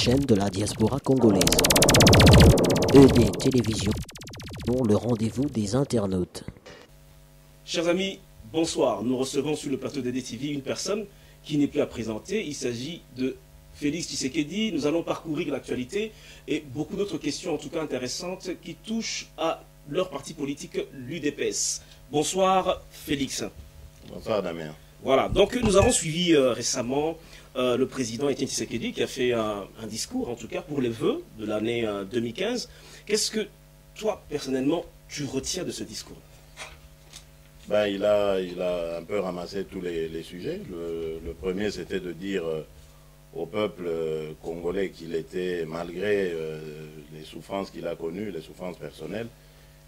chaîne de la diaspora congolaise. ED Télévision, le rendez-vous des internautes. Chers amis, bonsoir. Nous recevons sur le plateau de DTV une personne qui n'est plus à présenter. Il s'agit de Félix Tshisekedi. Nous allons parcourir l'actualité et beaucoup d'autres questions, en tout cas intéressantes, qui touchent à leur parti politique, l'UDPS. Bonsoir Félix. Bonsoir Damien. Voilà, donc nous avons suivi récemment le président Étienne Tshisekedi qui a fait un discours, en tout cas pour les vœux de l'année 2015. Qu'est-ce que toi, personnellement, tu retiens de ce discours? Ben, il a un peu ramassé tous les sujets. Le premier, c'était de dire au peuple congolais qu'il était, malgré les souffrances qu'il a connues, les souffrances personnelles,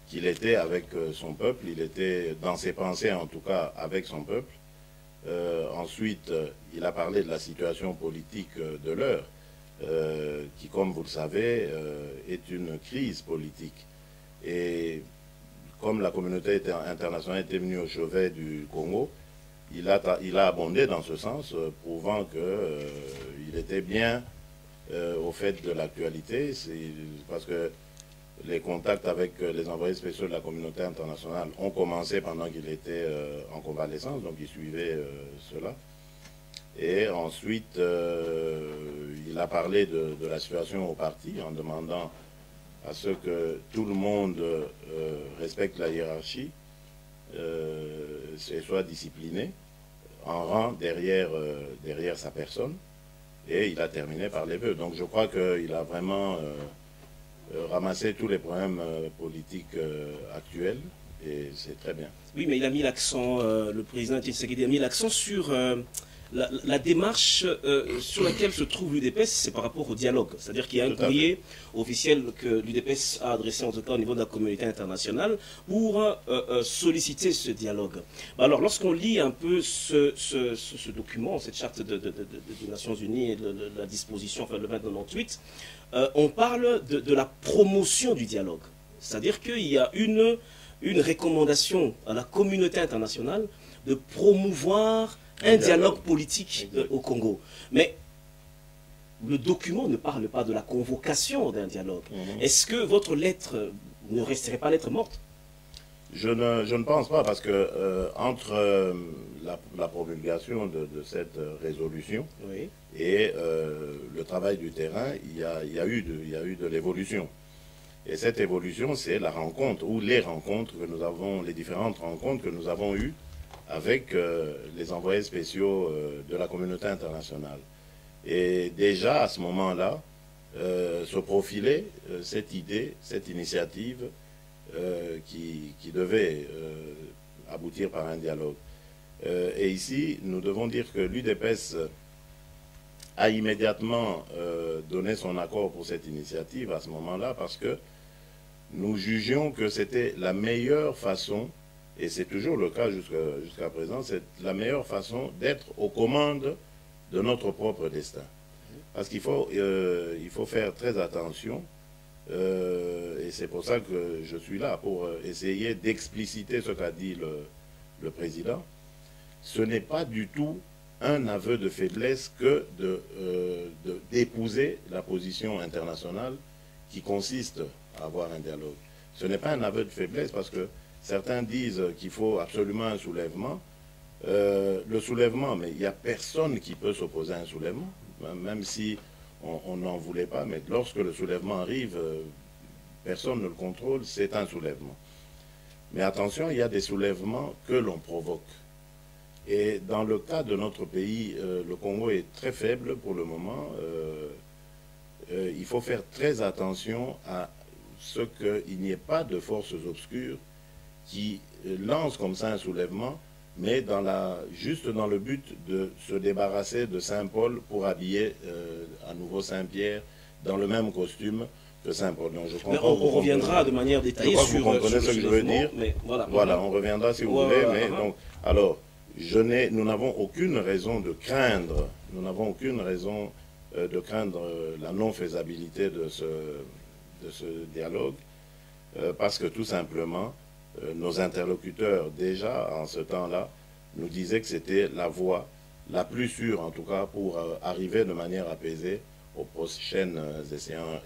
qu'il était avec son peuple, il était dans ses pensées en tout cas avec son peuple. Ensuite, il a parlé de la situation politique de l'heure, qui, comme vous le savez, est une crise politique. Et comme la communauté internationale était venue au chevet du Congo, il a abondé dans ce sens, prouvant qu'il était bien au fait de l'actualité, parce que les contacts avec les envoyés spéciaux de la communauté internationale ont commencé pendant qu'il était en convalescence, donc il suivait cela. Et ensuite, il a parlé de la situation au parti en demandant à ce que tout le monde respecte la hiérarchie et soit discipliné en rang derrière sa personne. Et il a terminé par les vœux. Donc je crois qu'il a vraiment ramasser tous les problèmes politiques actuels, et c'est très bien. Oui, mais il a mis l'accent, le président Tshisekedi a mis l'accent sur la démarche sur laquelle se trouve l'UDPS, c'est par rapport au dialogue. C'est-à-dire qu'il y a un courrier officiel que l'UDPS a adressé, en tout cas au niveau de la communauté internationale, pour solliciter ce dialogue. Alors, lorsqu'on lit un peu ce document, cette charte des Nations Unies et de la disposition, enfin le 2098, on parle de la promotion du dialogue. C'est-à-dire qu'il y a une recommandation à la communauté internationale de promouvoir un dialogue politique au Congo. Mais le document ne parle pas de la convocation d'un dialogue. Est-ce que votre lettre ne resterait pas lettre morte? Je ne pense pas, parce que entre la promulgation de cette résolution et le travail du terrain, il y a eu de l'évolution. Et cette évolution, c'est la rencontre, ou les rencontres que nous avons, les différentes rencontres que nous avons eues avec les envoyés spéciaux de la communauté internationale. Et déjà, à ce moment-là, se profilait cette idée, cette initiative qui devait aboutir par un dialogue. Et ici, nous devons dire que l'UDPS a immédiatement donné son accord pour cette initiative à ce moment-là, parce que nous jugions que c'était la meilleure façon, et c'est toujours le cas jusqu'à présent, c'est la meilleure façon d'être aux commandes de notre propre destin. Parce qu'il faut faire très attention, et c'est pour ça que je suis là, pour essayer d'expliciter ce qu'a dit le président. Ce n'est pas du tout un aveu de faiblesse que d'épouser la position internationale qui consiste à avoir un dialogue. Ce n'est pas un aveu de faiblesse, parce que certains disent qu'il faut absolument un soulèvement. Le soulèvement, mais il n'y a personne qui peut s'opposer à un soulèvement, même si on n'en voulait pas, mais lorsque le soulèvement arrive, personne ne le contrôle, c'est un soulèvement. Mais attention, il y a des soulèvements que l'on provoque. Et dans le cas de notre pays, le Congo est très faible pour le moment. Il faut faire très attention à ce qu'il n'y ait pas de forces obscures qui lancent comme ça un soulèvement, mais juste dans le but de se débarrasser de Saint-Paul pour habiller à nouveau Saint-Pierre dans le même costume que Saint-Paul. Donc je comprends, on reviendra de manière détaillée sur vous comprenez ce que je veux dire. Mais voilà, on reviendra si vous voulez. Mais donc, alors, nous n'avons aucune raison de craindre, la non-faisabilité de ce dialogue, parce que tout simplement, nos interlocuteurs, déjà en ce temps-là, nous disaient que c'était la voie la plus sûre, en tout cas, pour arriver de manière apaisée aux prochaines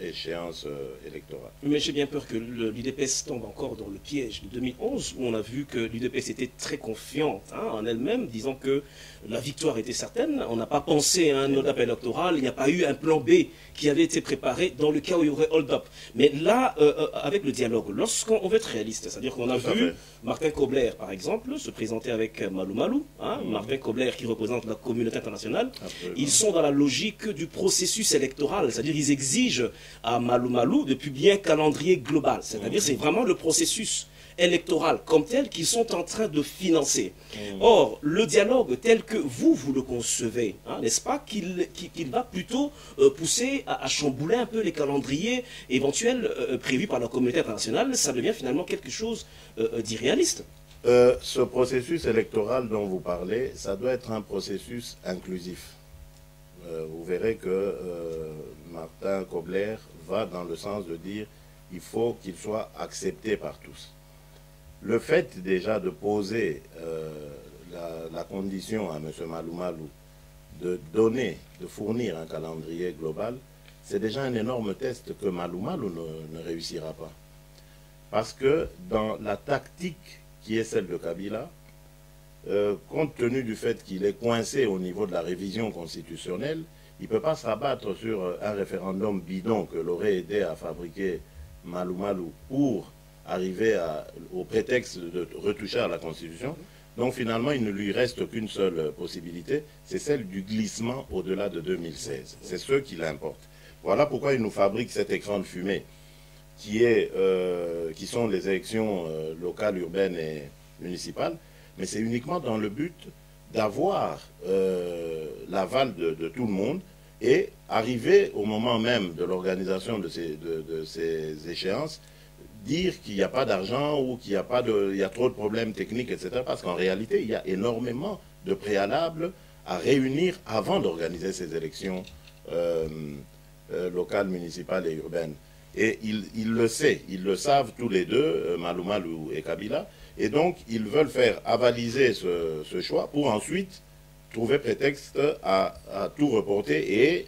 échéances électorales. Mais j'ai bien peur que l'UDPS tombe encore dans le piège de 2011, où on a vu que l'UDPS était très confiante en elle-même, disant que la victoire était certaine. On n'a pas pensé à un appel électoral, il n'y a pas eu un plan B qui avait été préparé dans le cas où il y aurait hold-up. Mais là, avec le dialogue, lorsqu'on veut être réaliste, c'est-à-dire qu'on a vu Martin Kobler, par exemple, se présenter avec Malou Malou, Martin Kobler qui représente la communauté internationale. Absolument. Ils sont dans la logique du processus électoral, c'est-à-dire ils exigent à Malou Malou de publier un calendrier global, c'est-à-dire c'est vraiment le processus électoral comme tel qu'ils sont en train de financer. Or, le dialogue tel que vous le concevez, n'est-ce pas, qu'il va plutôt pousser à chambouler un peu les calendriers éventuels prévus par la communauté internationale, ça devient finalement quelque chose d'irréaliste. Ce processus électoral dont vous parlez, ça doit être un processus inclusif. Vous verrez que Martin Kobler va dans le sens de dire il faut qu'il soit accepté par tous. Le fait déjà de poser la condition à M. Malou Malou de fournir un calendrier global, c'est déjà un énorme test que Malou Malou ne réussira pas. Parce que dans la tactique qui est celle de Kabila, compte tenu du fait qu'il est coincé au niveau de la révision constitutionnelle, il ne peut pas se rabattre sur un référendum bidon que l'aurait aidé à fabriquer Malou Malou pour arriver au prétexte de retoucher à la Constitution. Donc finalement, il ne lui reste qu'une seule possibilité, c'est celle du glissement au-delà de 2016. C'est ce qui l'importe. Voilà pourquoi il nous fabrique cet écran de fumée qui sont les élections locales, urbaines et municipales, mais c'est uniquement dans le but d'avoir l'aval de tout le monde et arriver au moment même de l'organisation de ces échéances, dire qu'il n'y a pas d'argent ou qu'il y a trop de problèmes techniques, etc. Parce qu'en réalité, il y a énormément de préalables à réunir avant d'organiser ces élections locales, municipales et urbaines. Et il le sait, ils le savent tous les deux, Malou Malou et Kabila, et donc ils veulent faire avaliser ce choix pour ensuite trouver prétexte à tout reporter et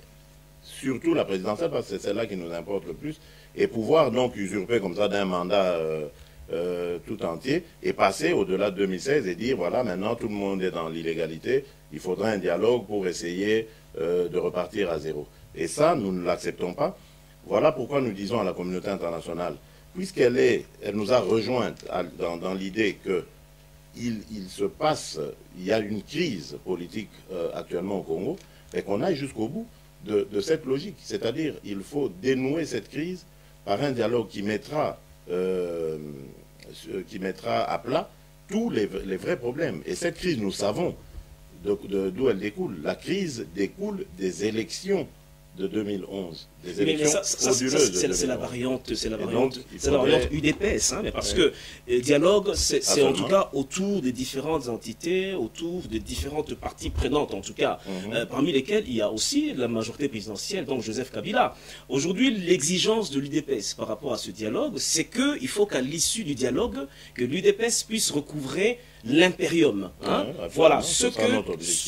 surtout la présidentielle, parce que c'est celle-là qui nous importe le plus, et pouvoir donc usurper comme ça d'un mandat tout entier et passer au-delà de 2016 et dire voilà, maintenant tout le monde est dans l'illégalité, il faudra un dialogue pour essayer de repartir à zéro. Et ça, nous ne l'acceptons pas. Voilà pourquoi nous disons à la communauté internationale, puisqu'elle nous a rejointes dans l'idée qu'il y a une crise politique actuellement au Congo, et qu'on aille jusqu'au bout de cette logique. C'est-à-dire, il faut dénouer cette crise par un dialogue qui mettra à plat tous les vrais problèmes. Et cette crise, nous savons d'où elle découle. La crise découle des élections de 2011, des élections frauduleuses de 2011. C'est la variante UDPS, mais parce que dialogue, c'est en tout cas autour des différentes entités, autour des différentes parties prenantes, en tout cas, parmi lesquelles il y a aussi la majorité présidentielle, donc Joseph Kabila. Aujourd'hui, l'exigence de l'UDPS par rapport à ce dialogue, c'est qu'il faut qu'à l'issue du dialogue, que l'UDPS puisse recouvrer l'impérium. Voilà, ce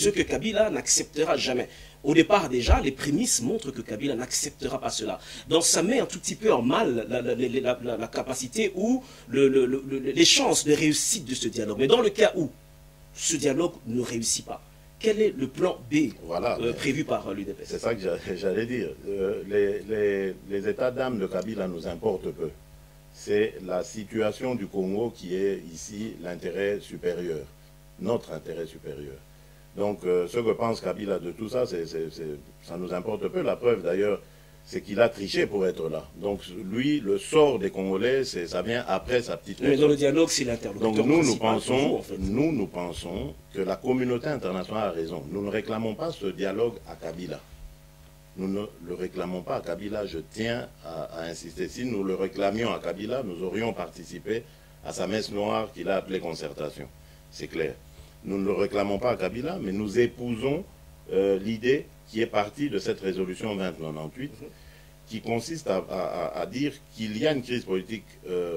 que Kabila n'acceptera jamais. Au départ, déjà, les prémices montrent que Kabila n'acceptera pas cela. Donc, ça met un tout petit peu en mal la capacité ou les chances de réussite de ce dialogue. Mais dans le cas où ce dialogue ne réussit pas, quel est le plan B prévu par l'UDPS? C'est ça que j'allais dire. Les états d'âme de Kabila nous importent peu. C'est la situation du Congo qui est ici l'intérêt supérieur, notre intérêt supérieur. Donc, ce que pense Kabila de tout ça, ça nous importe peu. La preuve, d'ailleurs, c'est qu'il a triché pour être là. Donc, lui, le sort des Congolais, ça vient après sa petite... Mais dans le dialogue, c'est l'interlocuteur. Donc, nous pensons que la communauté internationale a raison. Nous ne réclamons pas ce dialogue à Kabila. Nous ne le réclamons pas à Kabila, je tiens à insister. Si nous le réclamions à Kabila, nous aurions participé à sa messe noire qu'il a appelée concertation. C'est clair. Nous ne le réclamons pas à Kabila, mais nous épousons l'idée qui est partie de cette résolution 2098, qui consiste à dire qu'il y a une crise politique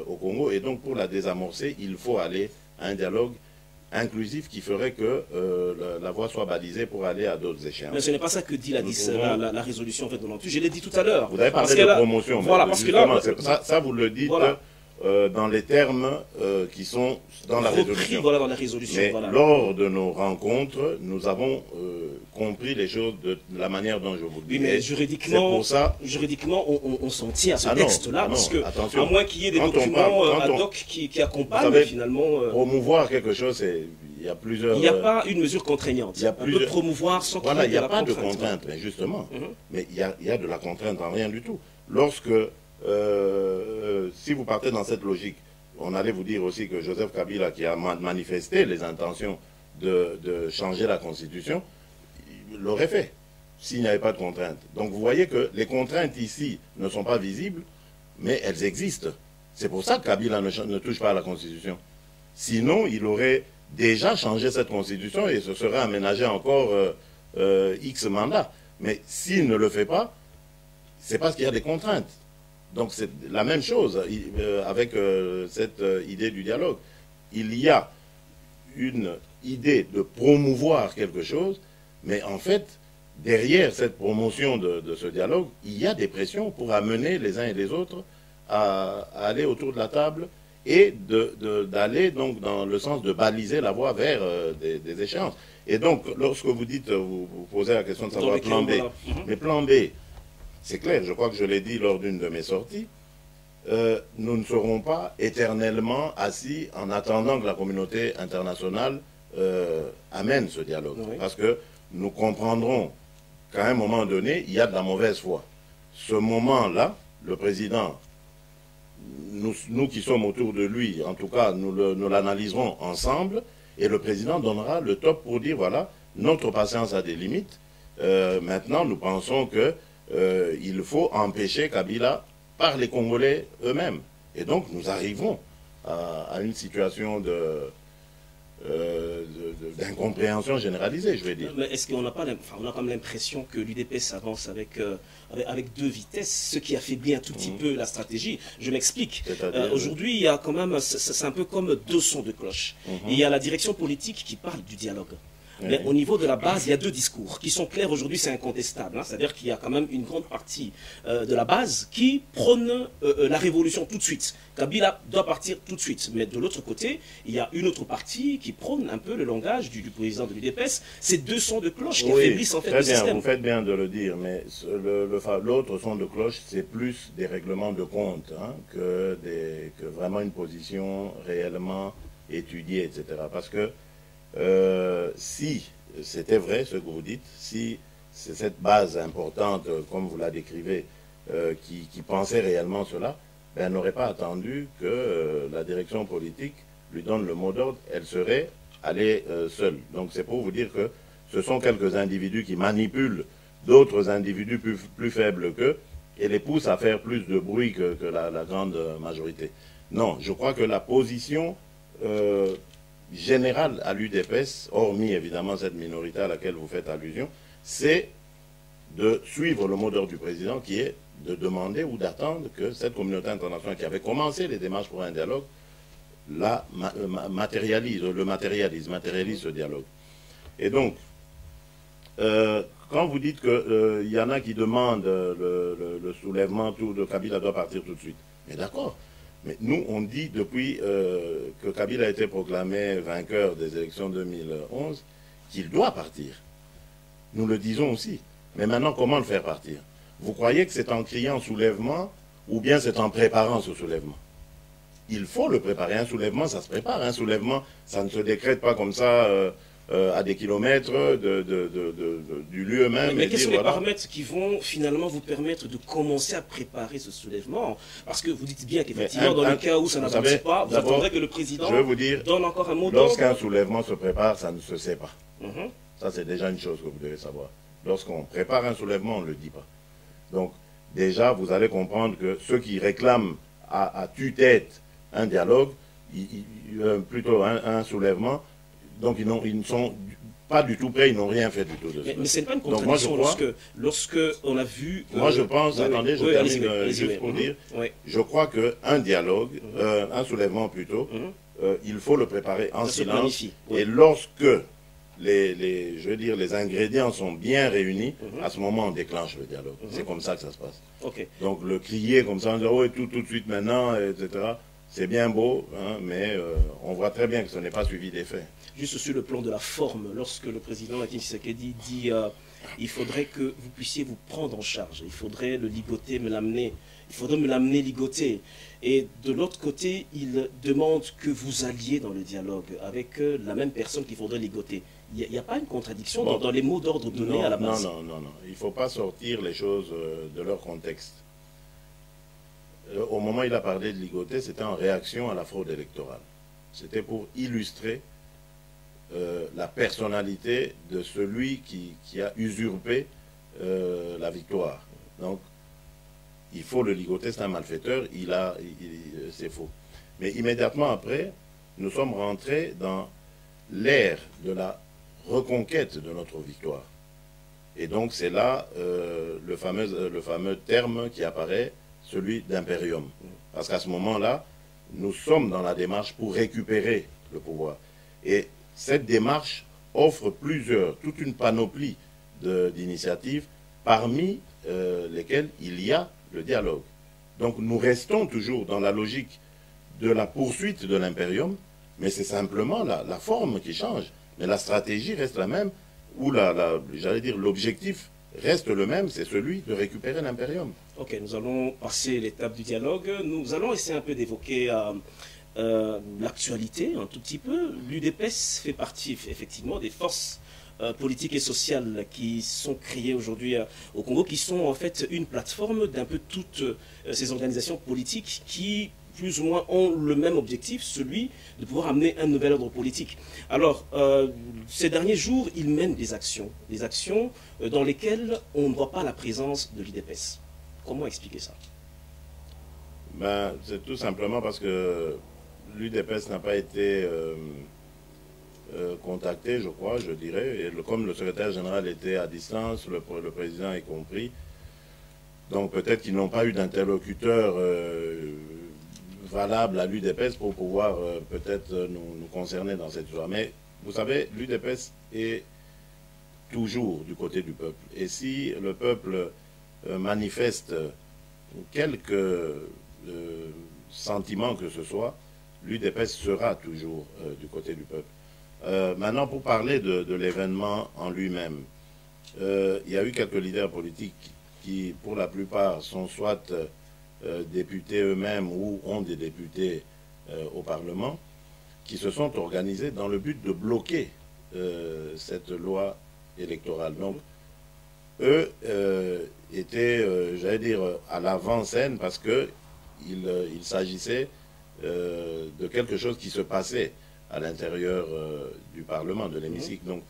au Congo, et donc pour la désamorcer, il faut aller à un dialogue inclusif qui ferait que la voie soit balisée pour aller à d'autres échéances. Mais ce n'est pas ça que dit la résolution en fait, 98. Je l'ai dit tout à l'heure. Vous avez parlé de promotion. Voilà, parce que là... Ça, vous le dites dans les termes qui sont dans la résolution. Voilà, dans la résolution. Mais lors de nos rencontres, nous avons compris les choses de la manière dont je vous le dis. Oui, mais juridiquement, on s'en tient à ce texte-là, parce que, à moins qu'il y ait des documents ad hoc qui accompagnent, finalement... promouvoir quelque chose, il y a plusieurs... Il n'y a pas une mesure contraignante. On peut promouvoir sans qu'il y ait il n'y a pas de contrainte, mais justement. Mais il y a de la contrainte en rien du tout. Lorsque... si vous partez dans cette logique, on allait vous dire aussi que Joseph Kabila, qui a manifesté les intentions de changer la Constitution, l'aurait fait, s'il n'y avait pas de contraintes. Donc vous voyez que les contraintes ici ne sont pas visibles, mais elles existent. C'est pour ça que Kabila ne touche pas à la Constitution. Sinon, il aurait déjà changé cette Constitution et se serait aménagé encore X mandats. Mais s'il ne le fait pas, c'est parce qu'il y a des contraintes. Donc c'est la même chose avec cette idée du dialogue. Il y a une idée de promouvoir quelque chose, mais en fait, derrière cette promotion de ce dialogue, il y a des pressions pour amener les uns et les autres à aller autour de la table et d'aller donc dans le sens de baliser la voie vers des échéances. Et donc, lorsque vous dites, vous posez la question de savoir plan B, mais plan B, c'est clair, je crois que je l'ai dit lors d'une de mes sorties, nous ne serons pas éternellement assis en attendant que la communauté internationale amène ce dialogue. Oui. Parce que nous comprendrons qu'à un moment donné, il y a de la mauvaise foi. Ce moment-là, le président, nous qui sommes autour de lui, en tout cas, nous l'analyserons ensemble, et le président donnera le top pour dire, voilà, notre patience a des limites. Maintenant, nous pensons que il faut empêcher Kabila par les Congolais eux-mêmes. Et donc, nous arrivons à une situation d'incompréhension généralisée, je vais dire. Mais est-ce qu'on n'a pas, on a quand même l'impression que l'UDPS avance avec deux vitesses, ce qui affaiblit un tout petit peu la stratégie. Je m'explique. Aujourd'hui, il y a quand même, c'est un peu comme deux sons de cloche. Il y a la direction politique qui parle du dialogue. Mais au niveau de la base, il y a deux discours qui sont clairs aujourd'hui, c'est incontestable. Hein. C'est-à-dire qu'il y a quand même une grande partie de la base qui prône la révolution tout de suite. Kabila doit partir tout de suite. Mais de l'autre côté, il y a une autre partie qui prône un peu le langage du président de l'UDPS. Ces deux sons de cloche qui affaiblissent en fait le système. Vous faites bien de le dire, mais l'autre son de cloche, c'est plus des règlements de compte que vraiment une position réellement étudiée, etc. Parce que si c'était vrai ce que vous dites, si c'est cette base importante, comme vous la décrivez, qui pensait réellement cela, ben, elle n'aurait pas attendu que la direction politique lui donne le mot d'ordre, elle serait allée seule. Donc c'est pour vous dire que ce sont quelques individus qui manipulent d'autres individus plus faibles qu'eux et les poussent à faire plus de bruit que la grande majorité. Non, je crois que la position général à l'UDPS, hormis évidemment cette minorité à laquelle vous faites allusion, c'est de suivre le mot d'ordre du président qui est de demander ou d'attendre que cette communauté internationale qui avait commencé les démarches pour un dialogue matérialise ce dialogue. Et donc, quand vous dites qu'il y en a qui demandent le soulèvement, de Kabila doit partir tout de suite, mais d'accord. Mais nous, on dit depuis que Kabila a été proclamé vainqueur des élections 2011 qu'il doit partir. Nous le disons aussi. Mais maintenant, comment le faire partir? Vous croyez que c'est en criant soulèvement ou bien c'est en préparant ce soulèvement? Il faut le préparer. Un soulèvement, ça se prépare. Un soulèvement, ça ne se décrète pas comme ça à des kilomètres du lieu même. Mais quels sont les paramètres qui vont finalement vous permettre de commencer à préparer ce soulèvement? Parce que vous dites bien qu'effectivement, dans le cas où ça n'avance pas, vous attendrez que le président donne encore un mot d'ordre. Lorsqu'un soulèvement se prépare, ça ne se sait pas. Ça, c'est déjà une chose que vous devez savoir. Lorsqu'on prépare un soulèvement, on ne le dit pas. Donc, déjà, vous allez comprendre que ceux qui réclament à tue-tête un dialogue, plutôt un soulèvement, donc ils ne sont pas du tout prêts, ils n'ont rien fait du tout de ça. Mais ce n'est pas une contradiction lorsque on a vu... Moi je pense, attendez, je termine juste pour dire, je crois qu'un dialogue, un soulèvement plutôt, il faut le préparer en silence. Oui. Et lorsque les ingrédients sont bien réunis, à ce moment on déclenche le dialogue. C'est comme ça que ça se passe. Donc le crier comme ça, en disant, oh, tout de suite maintenant, etc., c'est bien beau, hein, mais on voit très bien que ce n'est pas suivi des faits. Juste sur le plan de la forme, lorsque le président Étienne Tshisekedi dit il faudrait que vous puissiez vous prendre en charge, il faudrait le ligoter, il faudrait me l'amener ligoté. Et de l'autre côté, il demande que vous alliez dans le dialogue avec la même personne qu'il faudrait ligoter. Il n'y a pas une contradiction dans les mots d'ordre donnés à la base? Non. Il ne faut pas sortir les choses de leur contexte. Au moment où il a parlé de ligoter, c'était en réaction à la fraude électorale. C'était pour illustrer la personnalité de celui qui a usurpé la victoire. Donc, il faut le ligoter, c'est un malfaiteur, c'est faux. Mais immédiatement après, nous sommes rentrés dans l'ère de la reconquête de notre victoire. Et donc, c'est là le fameux terme qui apparaît, celui d'impérium. Parce qu'à ce moment-là, nous sommes dans la démarche pour récupérer le pouvoir. Et cette démarche offre toute une panoplie d'initiatives, parmi lesquelles il y a le dialogue. Donc nous restons toujours dans la logique de la poursuite de l'impérium, mais c'est simplement la forme qui change. Mais la stratégie reste la même, ou j'allais dire l'objectif reste le même, c'est celui de récupérer l'impérium. Ok, nous allons passer l'étape du dialogue. Nous allons essayer un peu d'évoquer l'actualité un tout petit peu. L'UDPS fait partie effectivement des forces politiques et sociales qui sont créées aujourd'hui au Congo, qui sont en fait une plateforme d'un peu toutes ces organisations politiques qui plus ou moins ont le même objectif, celui de pouvoir amener un nouvel ordre politique. Alors, ces derniers jours, ils mènent des actions dans lesquelles on ne voit pas la présence de l'UDPS. Comment expliquer ça? C'est tout simplement parce que l'UDPS n'a pas été contacté, je crois, je dirais, et comme le secrétaire général était à distance, le président y compris, donc peut-être qu'ils n'ont pas eu d'interlocuteur valable à l'UDPS pour pouvoir peut-être nous concerner dans cette histoire. Mais vous savez, l'UDPS est toujours du côté du peuple. Et si le peuple manifeste quelques sentiments que ce soit, l'UDPS sera toujours du côté du peuple. Maintenant, pour parler de l'événement en lui-même, il y a eu quelques leaders politiques qui, pour la plupart, sont soit députés eux-mêmes ou ont des députés au Parlement, qui se sont organisés dans le but de bloquer cette loi électorale. Donc, eux étaient, j'allais dire, à l'avant-scène parce qu'il s'agissait de quelque chose qui se passait à l'intérieur du Parlement, de l'hémicycle. Donc,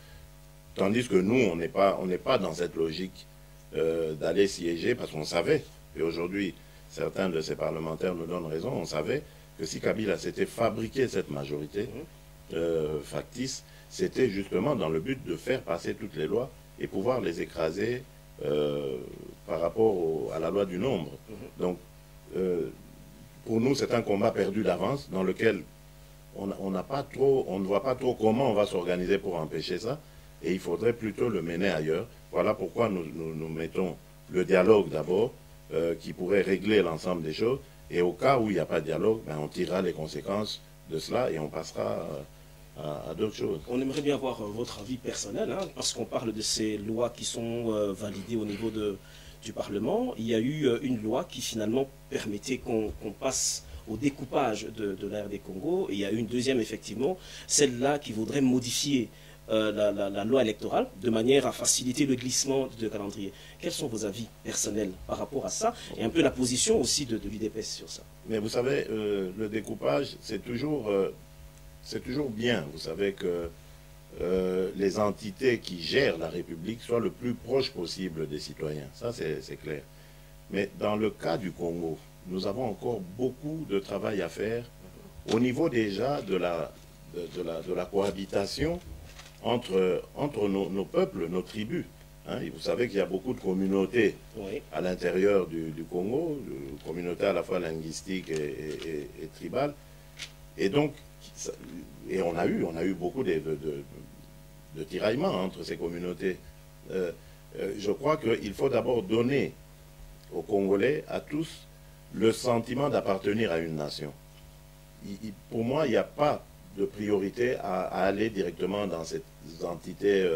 tandis que nous, on n'est pas dans cette logique d'aller siéger parce qu'on savait, et aujourd'hui, certains de ces parlementaires nous donnent raison, on savait que si Kabila s'était fabriqué cette majorité factice, c'était justement dans le but de faire passer toutes les lois et pouvoir les écraser par rapport à la loi du nombre. Donc, pour nous, c'est un combat perdu d'avance dans lequel on ne voit pas trop comment on va s'organiser pour empêcher ça, et il faudrait plutôt le mener ailleurs. Voilà pourquoi nous mettons le dialogue d'abord, qui pourrait régler l'ensemble des choses, et au cas où il n'y a pas de dialogue, on tirera les conséquences de cela et on passera à d'autres choses. On aimerait bien avoir votre avis personnel, hein, parce qu'on parle de ces lois qui sont validées au niveau du Parlement. Il y a eu une loi qui finalement permettait qu'on passe au découpage de la RD Congo, et il y a une deuxième, effectivement, celle-là qui voudrait modifier la loi électorale de manière à faciliter le glissement de calendrier. Quels sont vos avis personnels par rapport à ça, et un peu la position aussi de l'UDPS sur ça? Mais vous savez, le découpage, c'est toujours bien. Vous savez que les entités qui gèrent la République soient le plus proche possible des citoyens. Ça, c'est clair. Mais dans le cas du Congo, nous avons encore beaucoup de travail à faire au niveau déjà de la cohabitation entre nos peuples, nos tribus. Hein. Et vous savez qu'il y a beaucoup de communautés à l'intérieur du Congo, communautés à la fois linguistiques et tribales. Et donc, Et on a eu beaucoup de tiraillements entre ces communautés. Je crois qu'il faut d'abord donner aux Congolais, à tous, le sentiment d'appartenir à une nation. Pour moi, il n'y a pas de priorité à aller directement dans cette entité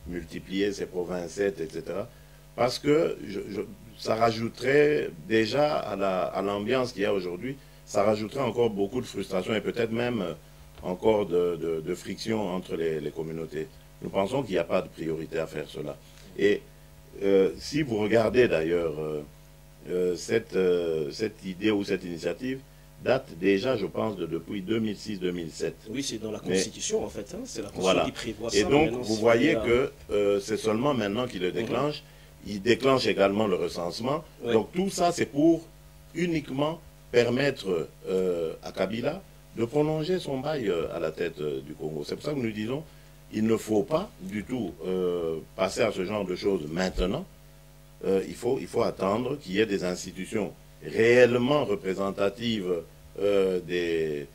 multipliée, ces provinces, etc. Parce que ça rajouterait déjà à l'ambiance qu'il y a aujourd'hui, ça rajouterait encore beaucoup de frustration et peut-être même encore de friction entre les communautés. Nous pensons qu'il n'y a pas de priorité à faire cela. Et si vous regardez d'ailleurs cette idée ou cette initiative, date déjà, je pense, depuis 2006-2007. Oui, c'est dans la Constitution, en fait. Hein. C'est la Constitution voilà. qui prévoit ça. Et donc, vous voyez que c'est seulement maintenant qu'il le déclenche. Il déclenche également le recensement. Oui. Donc, tout ça, c'est pour uniquement permettre à Kabila de prolonger son bail à la tête du Congo. C'est pour ça que nous disons, il ne faut pas du tout passer à ce genre de choses maintenant. Il faut attendre qu'il y ait des institutions réellement représentative des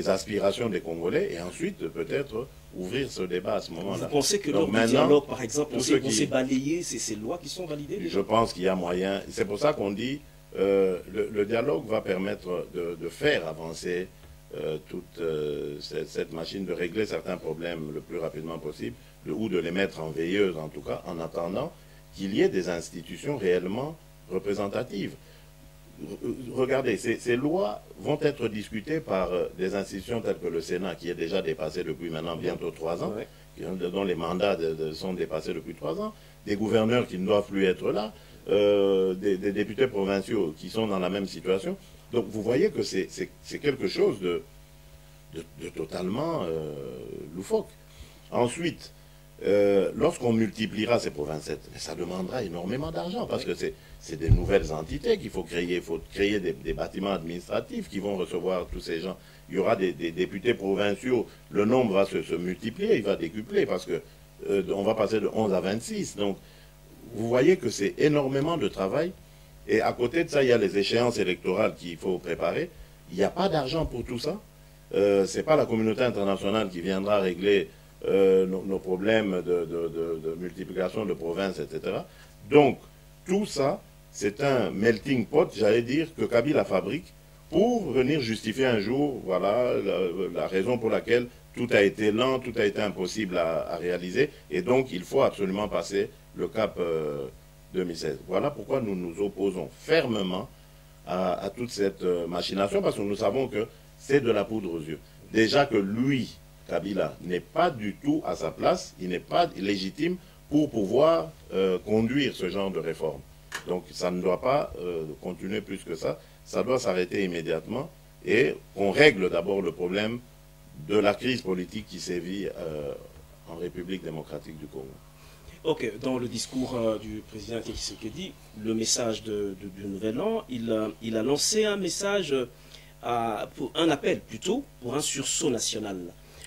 aspirations des Congolais et ensuite peut-être ouvrir ce débat à ce moment-là. Vous pensez que lors du dialogue, par exemple, on s'est balayé ces lois qui sont validées déjà? Je pense qu'il y a moyen. C'est pour ça qu'on dit le dialogue va permettre de faire avancer toute cette machine, de régler certains problèmes le plus rapidement possible, ou de les mettre en veilleuse en tout cas, en attendant qu'il y ait des institutions réellement représentatives. Regardez, ces lois vont être discutées par des institutions telles que le Sénat, qui est déjà dépassé depuis maintenant bientôt 3 ans, dont les mandats sont dépassés depuis 3 ans, des gouverneurs qui ne doivent plus être là, des députés provinciaux qui sont dans la même situation. Donc vous voyez que c'est quelque chose de totalement loufoque. Ensuite, lorsqu'on multipliera ces provinces, ça demandera énormément d'argent parce que c'est des nouvelles entités qu'il faut créer. Il faut créer des bâtiments administratifs qui vont recevoir tous ces gens. Il y aura des députés provinciaux. Le nombre va se multiplier, il va décupler parce que on va passer de 11 à 26. Donc, vous voyez que c'est énormément de travail. Et à côté de ça, il y a les échéances électorales qu'il faut préparer. Il n'y a pas d'argent pour tout ça. Ce n'est pas la communauté internationale qui viendra régler nos problèmes de multiplication de provinces, etc. Donc, tout ça, c'est un melting pot, j'allais dire, que Kabila fabrique pour venir justifier un jour, voilà, la raison pour laquelle tout a été lent, tout a été impossible à réaliser, et donc il faut absolument passer le cap 2016. Voilà pourquoi nous nous opposons fermement à toute cette machination, parce que nous savons que c'est de la poudre aux yeux. Déjà que lui, Kabila, n'est pas du tout à sa place, il n'est pas légitime pour pouvoir conduire ce genre de réforme. Donc ça ne doit pas continuer plus que ça, ça doit s'arrêter immédiatement et qu'on règle d'abord le problème de la crise politique qui sévit en République démocratique du Congo. Ok, dans le discours du président Tshisekedi, le message du Nouvel An, il a lancé un message, un appel plutôt, pour un sursaut national.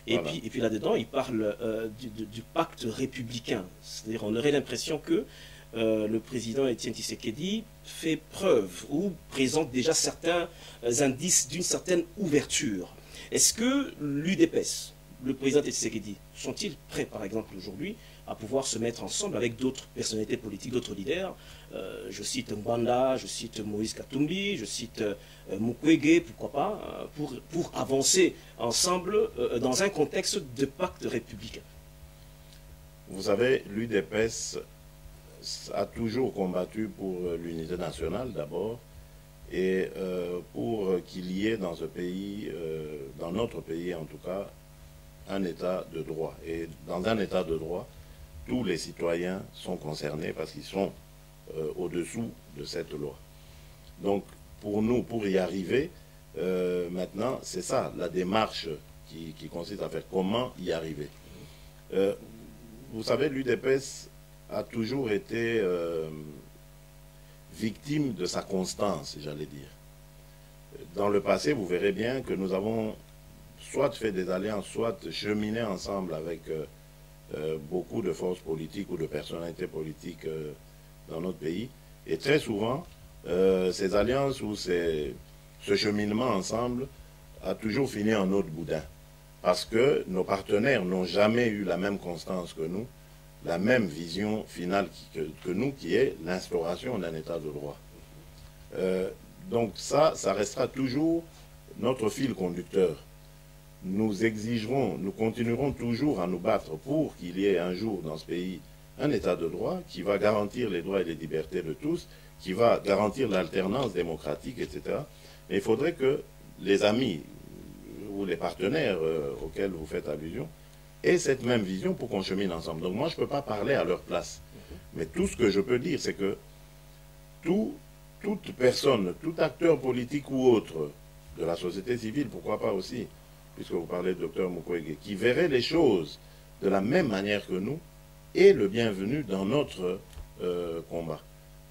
Et voilà. puis là-dedans, il parle du pacte républicain. C'est-à-dire, on aurait l'impression que le président Étienne Tshisekedi fait preuve ou présente déjà certains indices d'une certaine ouverture. Est-ce que l'UDPS, le président Tshisekedi, sont-ils prêts, par exemple, aujourd'hui, à pouvoir se mettre ensemble avec d'autres personnalités politiques, d'autres leaders? Je cite Mbanda, je cite Moïse Katumbi, je cite Mukwege, pourquoi pas, pour avancer ensemble dans un contexte de pacte républicain. Vous savez, l'UDPS a toujours combattu pour l'unité nationale d'abord et pour qu'il y ait dans ce pays, dans notre pays en tout cas, un état de droit. Et dans un état de droit, tous les citoyens sont concernés parce qu'ils sont au-dessous de cette loi. Donc, pour nous, pour y arriver, maintenant, c'est ça, la démarche qui consiste à faire comment y arriver. Vous savez, l'UDPS a toujours été victime de sa constance, j'allais dire. Dans le passé, vous verrez bien que nous avons soit fait des alliances, soit cheminé ensemble avec beaucoup de forces politiques ou de personnalités politiques dans notre pays. Et très souvent, ces alliances ou ce cheminement ensemble a toujours fini en eau de boudin. Parce que nos partenaires n'ont jamais eu la même constance que nous, la même vision finale que nous, qui est l'instauration d'un état de droit. Donc ça restera toujours notre fil conducteur. Nous exigerons, nous continuerons toujours à nous battre pour qu'il y ait un jour dans ce pays un état de droit qui va garantir les droits et les libertés de tous, qui va garantir l'alternance démocratique, etc. Mais il faudrait que les amis ou les partenaires auxquels vous faites allusion aient cette même vision pour qu'on chemine ensemble. Donc moi, je ne peux pas parler à leur place. Mais tout ce que je peux dire, c'est que toute personne, tout acteur politique ou autre, de la société civile, pourquoi pas aussi, puisque vous parlez de Dr Mukwege, qui verrait les choses de la même manière que nous, est le bienvenu dans notre combat.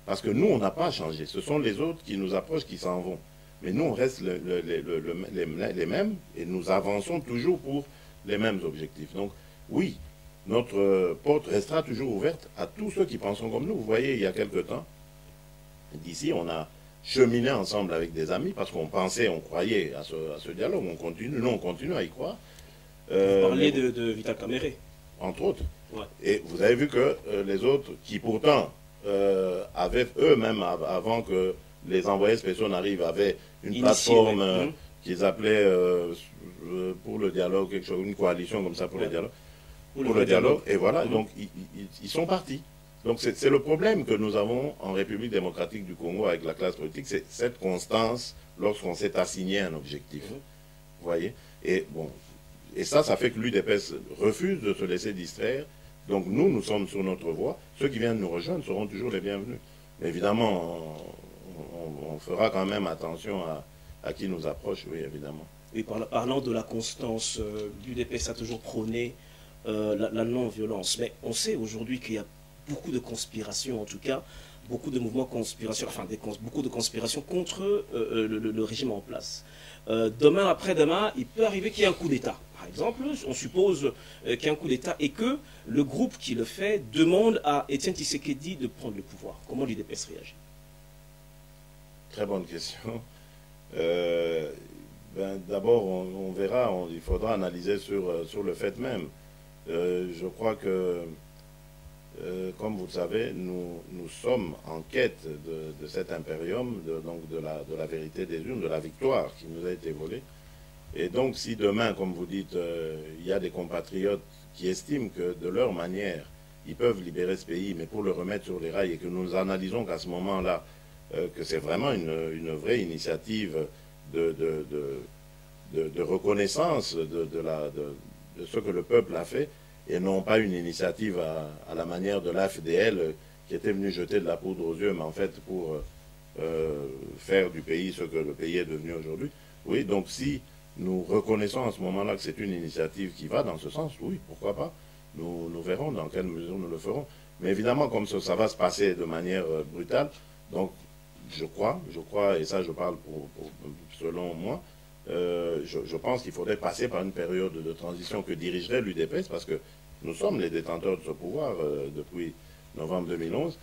Parce que nous, on n'a pas changé. Ce sont les autres qui nous approchent, qui s'en vont. Mais nous, on reste les mêmes et nous avançons toujours pour les mêmes objectifs. Donc, oui, notre porte restera toujours ouverte à tous ceux qui pensent comme nous. Vous voyez, il y a quelque temps, d'ici, on a cheminé ensemble avec des amis parce qu'on pensait, on croyait à ce dialogue. On continue, nous, on continue à y croire. Vous parliez de Vital Kamerhe. Entre autres. Ouais. Et vous avez vu que les autres, qui pourtant avaient eux-mêmes, avant que les envoyés spéciaux n'arrivent, avaient une plateforme qu'ils appelaient pour le dialogue, quelque chose, une coalition comme ça pour le dialogue. Pour le dialogue. Et voilà, donc ils sont partis. Donc c'est le problème que nous avons en République démocratique du Congo avec la classe politique, c'est cette constance lorsqu'on s'est assigné un objectif. Vous voyez? Et bon, et ça fait que l'UDPS refuse de se laisser distraire. Donc nous sommes sur notre voie. Ceux qui viennent nous rejoindre seront toujours les bienvenus. Mais évidemment, on fera quand même attention à qui nous approche, oui, évidemment. Et parlant de la constance, l'UDPS a toujours prôné la non-violence. Mais on sait aujourd'hui qu'il y a beaucoup de conspirations, en tout cas, beaucoup de mouvements conspiration, enfin beaucoup de conspirations contre le régime en place. Demain, après-demain, il peut arriver qu'il y ait un coup d'État. Par exemple, on suppose qu'il y a un coup d'État et que le groupe qui le fait demande à Étienne Tshisekedi de prendre le pouvoir. Comment l'UDPS réagit? Très bonne question. D'abord, on verra, il faudra analyser sur le fait même. Je crois que, comme vous le savez, nous sommes en quête de cet impérium, donc de la vérité des urnes, de la victoire qui nous a été volée. Et donc, si demain, comme vous dites, il y a des compatriotes qui estiment que de leur manière, ils peuvent libérer ce pays, mais pour le remettre sur les rails, et que nous analysons qu'à ce moment-là, que c'est vraiment une vraie initiative de reconnaissance de ce que le peuple a fait, et non pas une initiative à la manière de l'AFDL qui était venu jeter de la poudre aux yeux, mais en fait pour faire du pays ce que le pays est devenu aujourd'hui. Oui, donc si nous reconnaissons à ce moment-là que c'est une initiative qui va dans ce sens, oui, pourquoi pas. Nous verrons dans quelle mesure nous le ferons. Mais évidemment, comme ça va se passer de manière brutale, donc je crois, et ça je parle selon moi, je pense qu'il faudrait passer par une période de transition que dirigerait l'UDPS, parce que nous sommes les détenteurs de ce pouvoir depuis novembre 2011.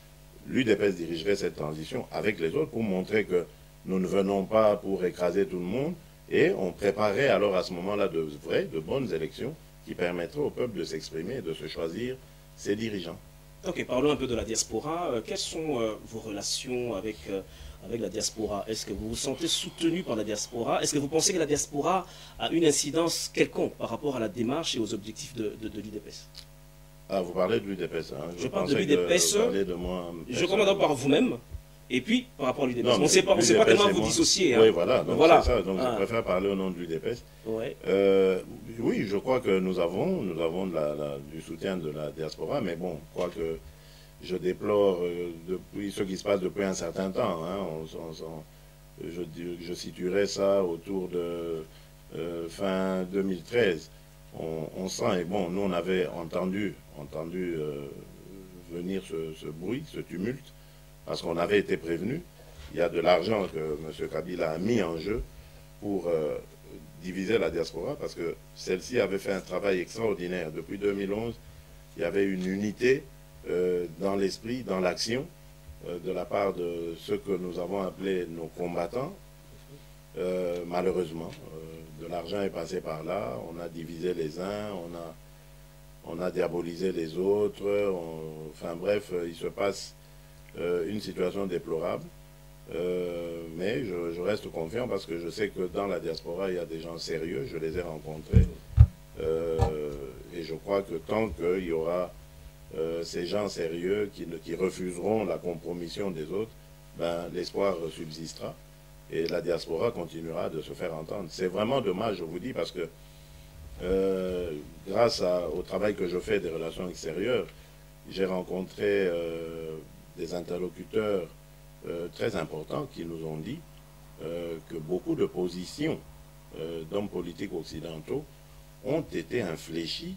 L'UDPS dirigerait cette transition avec les autres pour montrer que nous ne venons pas pour écraser tout le monde, et on préparerait alors à ce moment-là de bonnes élections qui permettraient au peuple de s'exprimer et de se choisir ses dirigeants. Ok, parlons un peu de la diaspora. Quelles sont vos relations avec la diaspora? Est-ce que vous vous sentez soutenu par la diaspora? Est-ce que vous pensez que la diaspora a une incidence quelconque par rapport à la démarche et aux objectifs de l'UDPS? Ah, vous parlez de l'UDPS, hein? Je parle de l'UDPS. Je commence d'abord par vous-même, et puis par rapport à l'UDPS. On ne sait pas tellement vous dissocier. Hein. Oui, voilà. Donc voilà. C'est ça. Donc je préfère parler au nom de l'UDPS. Ouais. Oui, je crois que nous avons du soutien de la diaspora, mais bon, je crois que je déplore depuis ce qui se passe depuis un certain temps. Hein, je situerais ça autour de fin 2013. On sent, et bon, nous on avait entendu venir ce bruit, ce tumulte, parce qu'on avait été prévenu. Il y a de l'argent que M. Kabila a mis en jeu pour diviser la diaspora, parce que celle-ci avait fait un travail extraordinaire. Depuis 2011, il y avait une unité dans l'esprit, dans l'action, de la part de ceux que nous avons appelés nos combattants, malheureusement. De l'argent est passé par là, on a divisé les uns, on a diabolisé les autres, enfin bref, il se passe une situation déplorable. Mais je reste confiant parce que je sais que dans la diaspora, il y a des gens sérieux, je les ai rencontrés. Et je crois que tant qu'il y aura ces gens sérieux qui refuseront la compromission des autres, ben, l'espoir subsistera et la diaspora continuera de se faire entendre. C'est vraiment dommage, je vous dis, parce que grâce au travail que je fais des relations extérieures, j'ai rencontré des interlocuteurs très importants qui nous ont dit que beaucoup de positions d'hommes politiques occidentaux ont été infléchies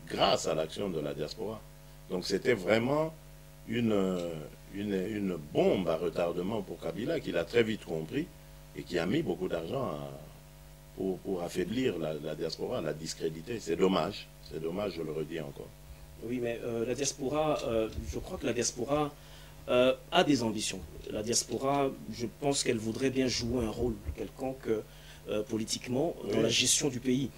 grâce à l'action de la diaspora. Donc c'était vraiment une bombe à retardement pour Kabila, qu'il a très vite compris et qui a mis beaucoup d'argent pour affaiblir la diaspora, la discréditer. C'est dommage, je le redis encore. Oui, mais la diaspora, je crois que la diaspora a des ambitions. La diaspora, je pense qu'elle voudrait bien jouer un rôle quelconque politiquement dans la gestion du pays.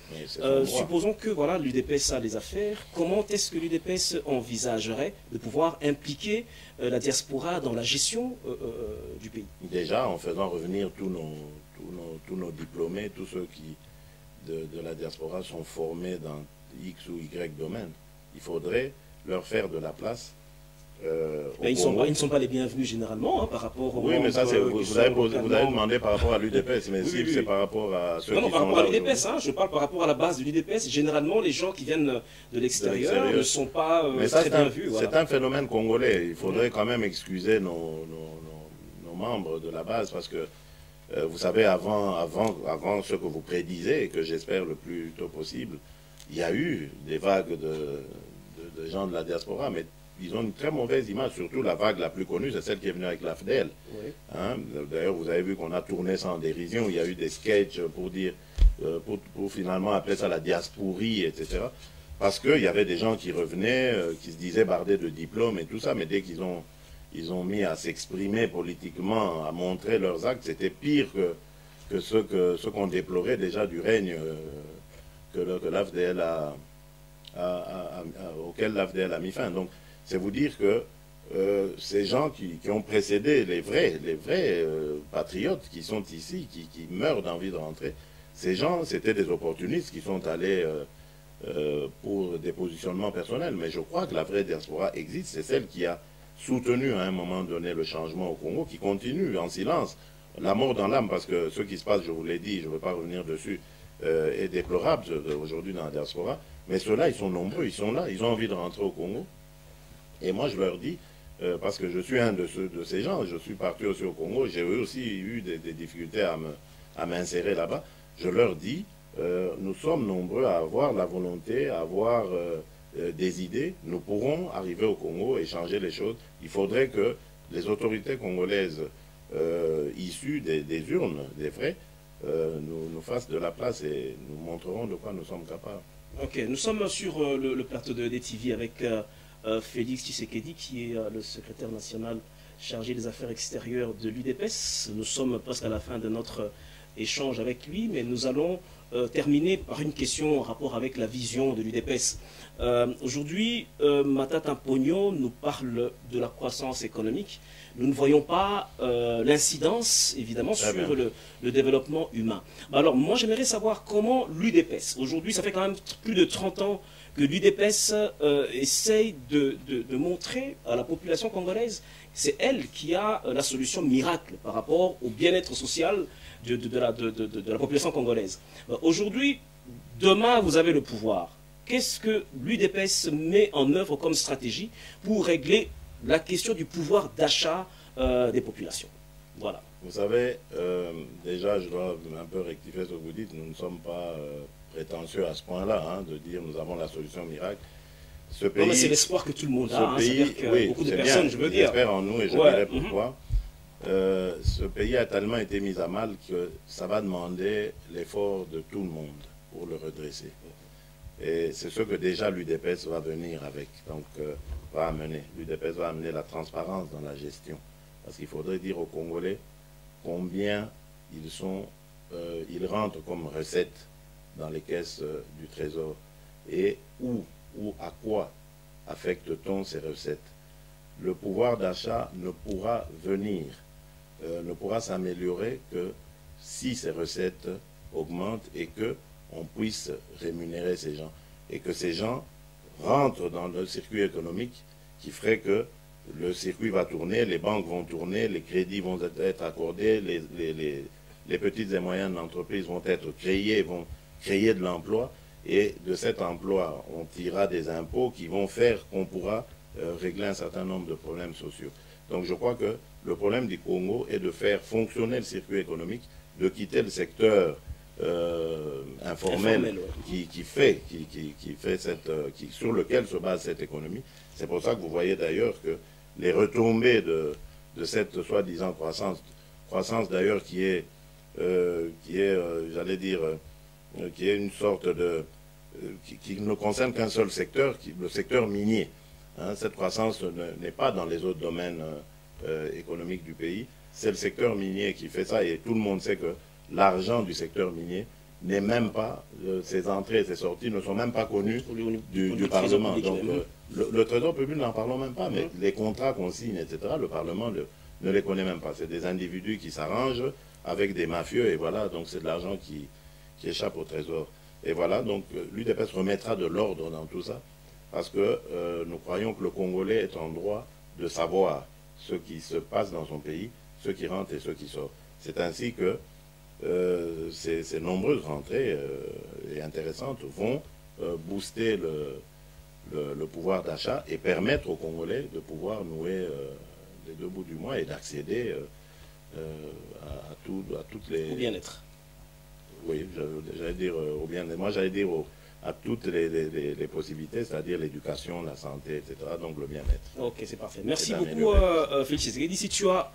Supposons que voilà, l'UDPS a les affaires. Comment est-ce que l'UDPS envisagerait de pouvoir impliquer la diaspora dans la gestion du pays? Déjà en faisant revenir tous nos diplômés, tous ceux qui de la diaspora sont formés dans X ou Y domaine. Il faudrait leur faire de la place. Ils ne sont pas les bienvenus généralement par rapport aux... Oui, mais ça, vous avez demandé par rapport à l'UDPS, mais si c'est par rapport à ceux qui sont là... Non, par rapport à l'UDPS, je parle par rapport à la base de l'UDPS. Généralement, les gens qui viennent de l'extérieur ne sont pas très bien vus. C'est un phénomène congolais. Il faudrait quand même excuser nos membres de la base, parce que, vous savez, avant ce que vous prédisez, et que j'espère le plus tôt possible, il y a eu des vagues de gens de la diaspora, mais ils ont une très mauvaise image, surtout la vague la plus connue, c'est celle qui est venue avec l'AFDEL. Oui. Hein? D'ailleurs, vous avez vu qu'on a tourné ça en dérision, il y a eu des sketchs pour dire, pour finalement appeler ça la diasporie, etc. Parce qu'il y avait des gens qui revenaient, qui se disaient bardés de diplômes et tout ça, mais dès qu'ils ont mis à s'exprimer politiquement, à montrer leurs actes, c'était pire que ce qu'on déplorait déjà du règne que l'AFDEL auquel l'AFDEL a mis fin. Donc, c'est vous dire que ces gens qui ont précédé les vrais patriotes qui sont ici, qui meurent d'envie de rentrer, ces gens, c'était des opportunistes qui sont allés pour des positionnements personnels. Mais je crois que la vraie diaspora existe, c'est celle qui a soutenu à un moment donné le changement au Congo, qui continue en silence. La mort dans l'âme, parce que ce qui se passe, je vous l'ai dit, je ne veux pas revenir dessus, est déplorable aujourd'hui dans la diaspora. Mais ceux-là, ils sont nombreux, ils sont là, ils ont envie de rentrer au Congo. Et moi, je leur dis, parce que je suis un de ces gens, je suis parti aussi au Congo, j'ai aussi eu des difficultés à m'insérer là-bas, je leur dis, nous sommes nombreux à avoir la volonté, à avoir des idées, nous pourrons arriver au Congo et changer les choses. Il faudrait que les autorités congolaises issues des urnes, des vrais, nous fassent de la place et nous montrerons de quoi nous sommes capables. Ok, nous sommes sur le plateau de DTV avec Félix Tshisekedi, qui est le secrétaire national chargé des affaires extérieures de l'UDPS. Nous sommes presque à la fin de notre échange avec lui, mais nous allons terminer par une question en rapport avec la vision de l'UDPS. Aujourd'hui, Matata Pogno nous parle de la croissance économique. Nous ne voyons pas l'incidence, évidemment, sur le développement humain. Alors, moi, j'aimerais savoir comment l'UDPS, aujourd'hui, ça fait quand même plus de 30 ans que l'UDPS essaye de montrer à la population congolaise, c'est elle qui a la solution miracle par rapport au bien-être social de la population congolaise. Aujourd'hui, demain, vous avez le pouvoir. Qu'est-ce que l'UDPS met en œuvre comme stratégie pour régler la question du pouvoir d'achat des populations? Voilà. Vous savez, déjà, je dois un peu rectifier ce que vous dites. Nous ne sommes pas prétentieux à ce point-là, hein, de dire nous avons la solution miracle. Ce pays, non, mais c'est l'espoir que tout le monde a. Pays, oui, beaucoup de personnes, bien, je veux dire. J'espère en nous et je dirai pourquoi. Ce pays a tellement été mis à mal que ça va demander l'effort de tout le monde pour le redresser. Et c'est ce que déjà l'UDPS va venir avec, donc va amener. L'UDPS va amener la transparence dans la gestion. Parce qu'il faudrait dire aux Congolais combien ils sont il rentre comme recette dans les caisses du Trésor et où à quoi affecte-t-on ces recettes? Le pouvoir d'achat ne pourra venir, ne pourra s'améliorer que si ces recettes augmentent et qu'on puisse rémunérer ces gens. Et que ces gens rentrent dans le circuit économique qui ferait que le circuit va tourner, les banques vont tourner, les crédits vont être accordés, les petites et moyennes entreprises vont être créées, vont créer de l'emploi, et de cet emploi, on tirera des impôts qui vont faire qu'on pourra régler un certain nombre de problèmes sociaux. Donc je crois que le problème du Congo est de faire fonctionner le circuit économique, de quitter le secteur informel sur lequel se base cette économie. C'est pour ça que vous voyez d'ailleurs que les retombées de cette soi-disant croissance d'ailleurs qui est j'allais dire, qui est une sorte de... qui ne concerne qu'un seul secteur, le secteur minier. Hein, cette croissance n'est pas dans les autres domaines économiques du pays. C'est le secteur minier qui fait ça, et tout le monde sait que l'argent du secteur minier n'est même pas, ses entrées et ses sorties ne sont même pas connues du Parlement. Donc le Trésor public, n'en parlons même pas, mais les contrats qu'on signe, etc., le Parlement ne les connaît même pas. C'est des individus qui s'arrangent avec des mafieux, et voilà, donc c'est de l'argent qui échappe au Trésor. Et voilà, donc l'UDPS remettra de l'ordre dans tout ça, parce que nous croyons que le Congolais est en droit de savoir ce qui se passe dans son pays, ceux qui rentrent et ceux qui sortent. C'est ainsi que ces nombreuses rentrées et intéressantes vont booster le pouvoir d'achat et permettre aux Congolais de pouvoir nouer les deux bouts du mois et d'accéder à toutes les... Au bien-être. Oui, j'allais dire au bien-être. Moi, j'allais dire à toutes les possibilités, c'est-à-dire l'éducation, la santé, etc. Donc le bien-être. Ok, c'est parfait. Merci beaucoup, Félix Tshisekedi. Si tu as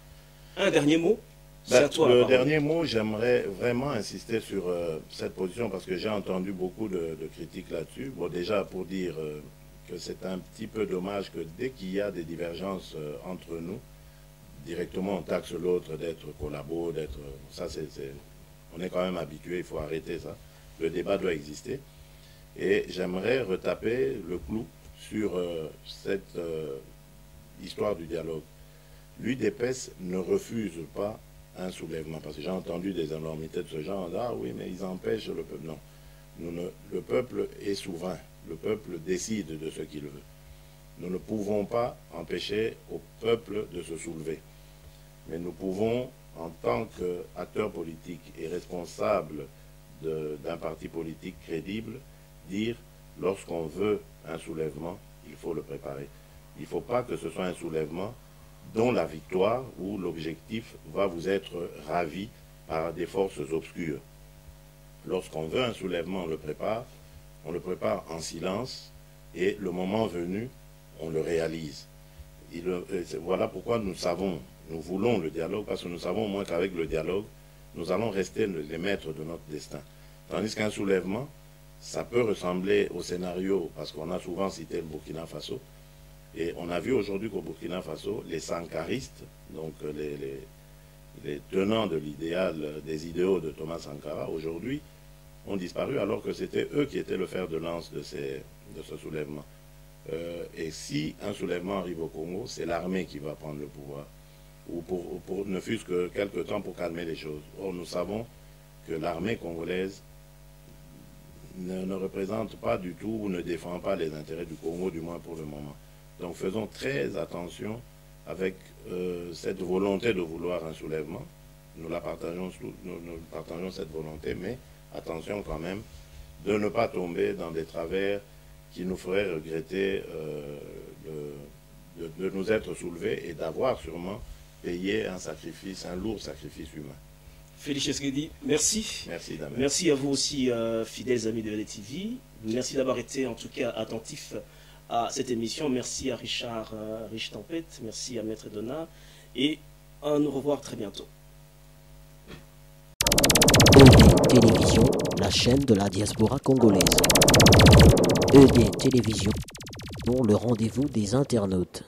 un dernier mot, c'est à toi. Le dernier mot, j'aimerais vraiment insister sur cette position parce que j'ai entendu beaucoup de critiques là-dessus. Bon, déjà pour dire que c'est un petit peu dommage que dès qu'il y a des divergences entre nous, directement on taxe l'autre d'être collabo, d'être... Ça, on est quand même habitué, il faut arrêter ça. Le débat doit exister. Et j'aimerais retaper le clou sur cette histoire du dialogue. L'UDPS ne refuse pas un soulèvement, parce que j'ai entendu des énormités de ce genre. Ah oui, mais ils empêchent le peuple. Non. Le peuple est souverain. Le peuple décide de ce qu'il veut. Nous ne pouvons pas empêcher au peuple de se soulever. Mais nous pouvons, en tant qu'acteurs politiques et responsables d'un parti politique crédible, dire, lorsqu'on veut un soulèvement, il faut le préparer. Il ne faut pas que ce soit un soulèvement dont la victoire ou l'objectif va vous être ravi par des forces obscures. Lorsqu'on veut un soulèvement, on le prépare en silence, et le moment venu, on le réalise. Voilà pourquoi nous voulons le dialogue, parce que nous savons au moins qu'avec le dialogue, nous allons rester les maîtres de notre destin. Tandis qu'un soulèvement, ça peut ressembler au scénario, parce qu'on a souvent cité le Burkina Faso, et on a vu aujourd'hui qu'au Burkina Faso, les sankaristes, donc les tenants de l'idéal, des idéaux de Thomas Sankara, aujourd'hui, ont disparu alors que c'était eux qui étaient le fer de lance de ce soulèvement. Et si un soulèvement arrive au Congo, c'est l'armée qui va prendre le pouvoir, ou pour ne fût-ce que quelque temps pour calmer les choses. Or, nous savons que l'armée congolaise ne représente pas du tout ou ne défend pas les intérêts du Congo, du moins pour le moment. Donc faisons très attention avec cette volonté de vouloir un soulèvement. Nous partageons cette volonté, mais attention quand même de ne pas tomber dans des travers qui nous feraient regretter de nous être soulevés et d'avoir sûrement payé un lourd sacrifice humain. Félix Tshisekedi, merci. Merci, Damien. Merci à vous aussi, fidèles amis de LTV. Merci d'avoir été en tout cas attentifs à cette émission. Merci à Richard Rich Tempête, merci à Maître Donna, et à nous revoir très bientôt. ED Télévision, la chaîne de la diaspora congolaise. ED Télévision, le rendez-vous des internautes.